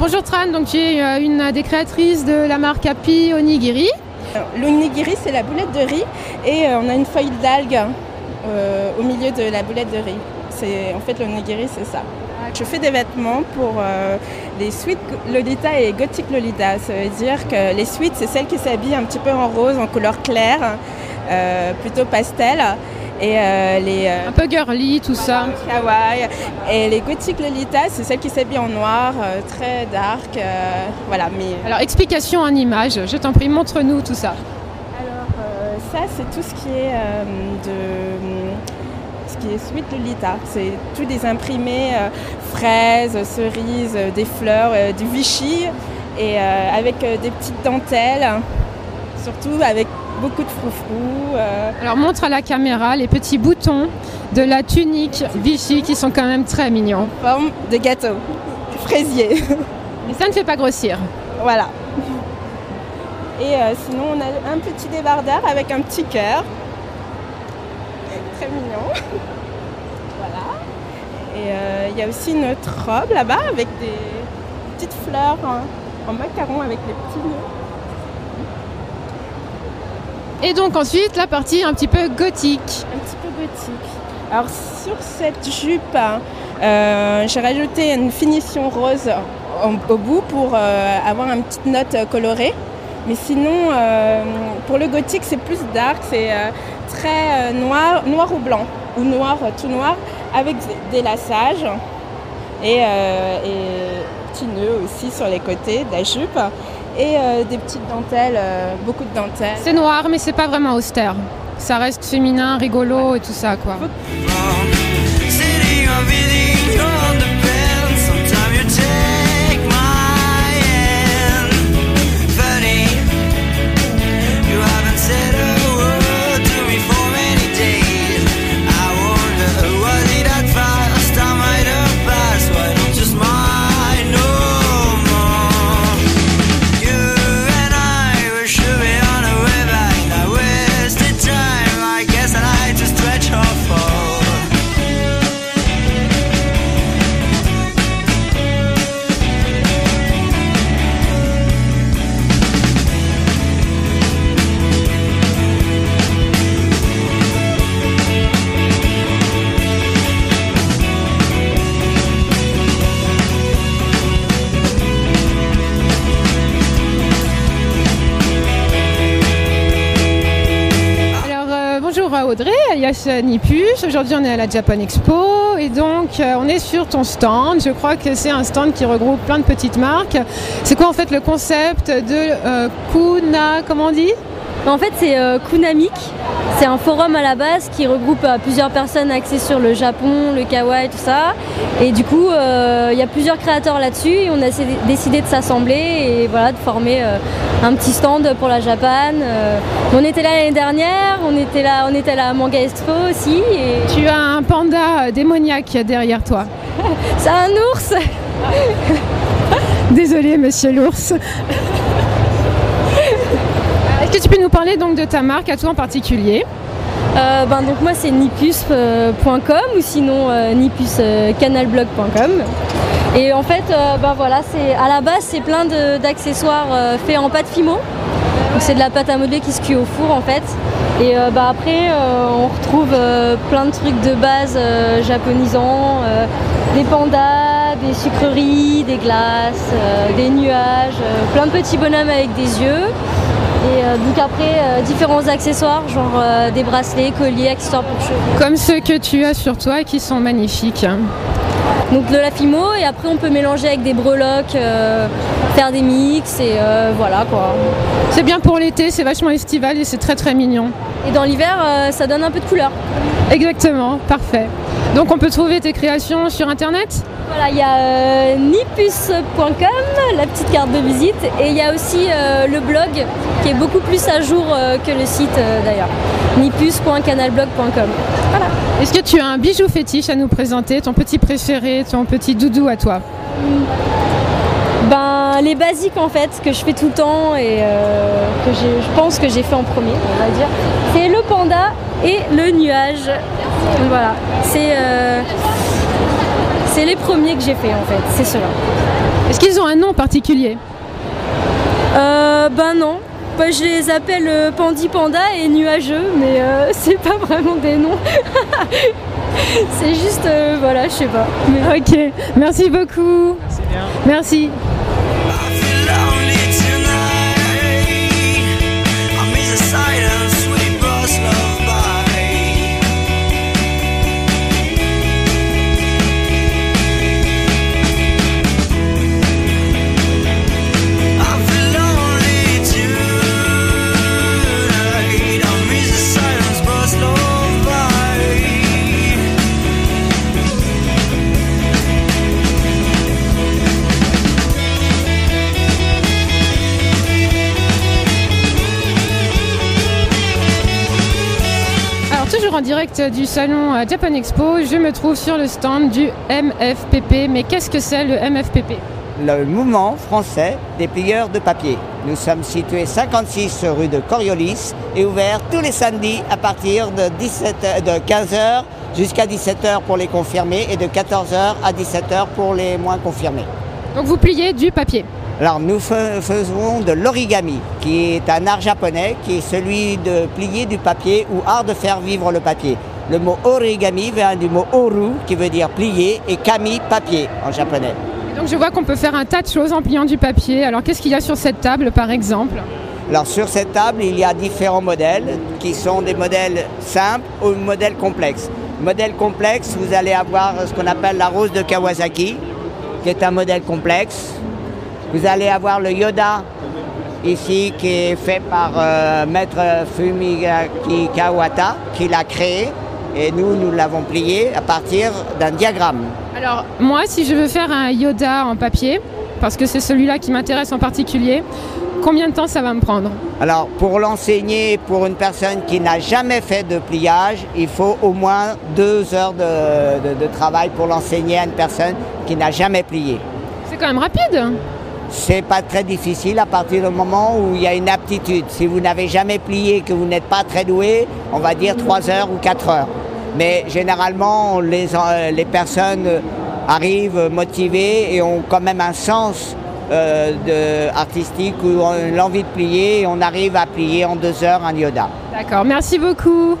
bonjour Tran, donc tu es une des créatrices de la marque Happy Onigiri. L'onigiri, c'est la boulette de riz et on a une feuille d'algue au milieu de la boulette de riz. En fait, l'onigiri, c'est ça. Je fais des vêtements pour les sweet Lolita et gothic Lolita. Ça veut dire que les sweet, c'est celles qui s'habillent un petit peu en rose, en couleur claire, plutôt pastel. Et un peu girly, tout ça. Kawaii. Et les gothic Lolita, c'est celles qui s'habillent en noir, très dark. Voilà. Mais... Alors, explication en image, je t'en prie, montre-nous tout ça. Alors, ça, c'est tout ce qui est Sweet Lolita. C'est tout des imprimés fraises, cerises, des fleurs, du Vichy et avec des petites dentelles, surtout avec beaucoup de froufrous. Alors montre à la caméra les petits boutons de la tunique Vichy qui sont quand même très mignons. En forme de gâteau, fraisier. Et ça ne fait pas grossir. Voilà. Et sinon on a un petit débardeur avec un petit cœur. Très mignon. Voilà. Et il y a aussi une autre robe là-bas avec des petites fleurs en macaron avec les petits nœuds. Et donc ensuite la partie un petit peu gothique. Un petit peu gothique. Alors sur cette jupe, j'ai rajouté une finition rose au bout pour avoir une petite note colorée. Mais sinon, pour le gothique, c'est plus dark, c'est très noir ou blanc, ou noir, tout noir, avec des lassages et petits nœuds aussi sur les côtés de la jupe et des petites dentelles, beaucoup de dentelles. C'est noir, mais c'est pas vraiment austère. Ça reste féminin, rigolo et tout ça, quoi. Audrey, alias Nipus. Aujourd'hui, on est à la Japan Expo et donc on est sur ton stand. Je crois que c'est un stand qui regroupe plein de petites marques. C'est quoi en fait le concept de Kuna, comment on dit ? En fait, c'est Kunamik. C'est un forum à la base qui regroupe plusieurs personnes axées sur le Japon, le kawaii, tout ça. Et du coup, il y a plusieurs créateurs là-dessus et on a décidé de s'assembler et voilà, de former un petit stand pour la Japan. On était là l'année dernière, on était là à Manga Expo aussi. Et... Tu as un panda démoniaque derrière toi. C'est un ours. Désolée, monsieur l'ours. Est-ce que tu peux nous parler donc de ta marque, à toi en particulier ? Donc moi c'est nipus.com ou sinon nipuscanalblog.com. Et en fait, voilà, à la base c'est plein d'accessoires faits en pâte Fimo. Donc c'est de la pâte à modeler qui se cuit au four en fait. Et après on retrouve plein de trucs de base japonisants, des pandas, des sucreries, des glaces, des nuages, plein de petits bonhommes avec des yeux. Et donc après, différents accessoires, genre des bracelets, colliers, accessoires pour cheveux. Comme ceux que tu as sur toi et qui sont magnifiques. Donc de la Fimo, et après on peut mélanger avec des breloques, faire des mix, et voilà quoi. C'est bien pour l'été, c'est vachement estival et c'est très très mignon. Et dans l'hiver, ça donne un peu de couleur. Exactement, parfait. Donc on peut trouver tes créations sur internet ? Voilà, il y a nipus.com, la petite carte de visite, et il y a aussi le blog qui est beaucoup plus à jour que le site d'ailleurs, nipus.canalblog.com. Voilà. Est-ce que tu as un bijou fétiche à nous présenter, ton petit préféré, ton petit doudou à toi ? Les basiques en fait, que je fais tout le temps et que je pense que j'ai fait en premier, on va dire, c'est le panda et le nuage. Voilà, c'est les premiers que j'ai fait en fait, c'est ceux-là. Est-ce qu'ils ont un nom particulier? Ben non. Bah, je les appelle Pandi Panda et Nuageux, mais c'est pas vraiment des noms. C'est juste, voilà, je sais pas. Mais... Ok, merci beaucoup. Merci bien. Merci. Toujours en direct du salon Japan Expo, je me trouve sur le stand du MFPP. Mais qu'est-ce que c'est le MFPP? Le mouvement français des plieurs de papier. Nous sommes situés 56 rue de Coriolis et ouverts tous les samedis à partir de 15h jusqu'à 17h pour les confirmés et de 14h à 17h pour les moins confirmés. Donc vous pliez du papier? Alors nous faisons de l'origami, qui est un art japonais, qui est celui de plier du papier ou art de faire vivre le papier. Le mot origami vient du mot oru, qui veut dire plier, et kami, papier en japonais. Et donc je vois qu'on peut faire un tas de choses en pliant du papier. Alors qu'est-ce qu'il y a sur cette table par exemple? Alors sur cette table, il y a différents modèles, qui sont des modèles simples ou modèles complexes. Modèle complexe, vous allez avoir ce qu'on appelle la rose de Kawasaki, qui est un modèle complexe. Vous allez avoir le Yoda ici qui est fait par maître Fumigaki Kawata qui l'a créé et nous l'avons plié à partir d'un diagramme. Alors moi si je veux faire un Yoda en papier, parce que c'est celui-là qui m'intéresse en particulier, combien de temps ça va me prendre? Alors pour l'enseigner pour une personne qui n'a jamais fait de pliage, il faut au moins 2 heures de travail pour l'enseigner à une personne qui n'a jamais plié. C'est quand même rapide. C'est pas très difficile à partir du moment où il y a une aptitude. Si vous n'avez jamais plié, que vous n'êtes pas très doué, on va dire 3 heures ou 4 heures. Mais généralement, les personnes arrivent motivées et ont quand même un sens artistique ou ont l'envie de plier et on arrive à plier en 2 heures un Yoda. D'accord, merci beaucoup.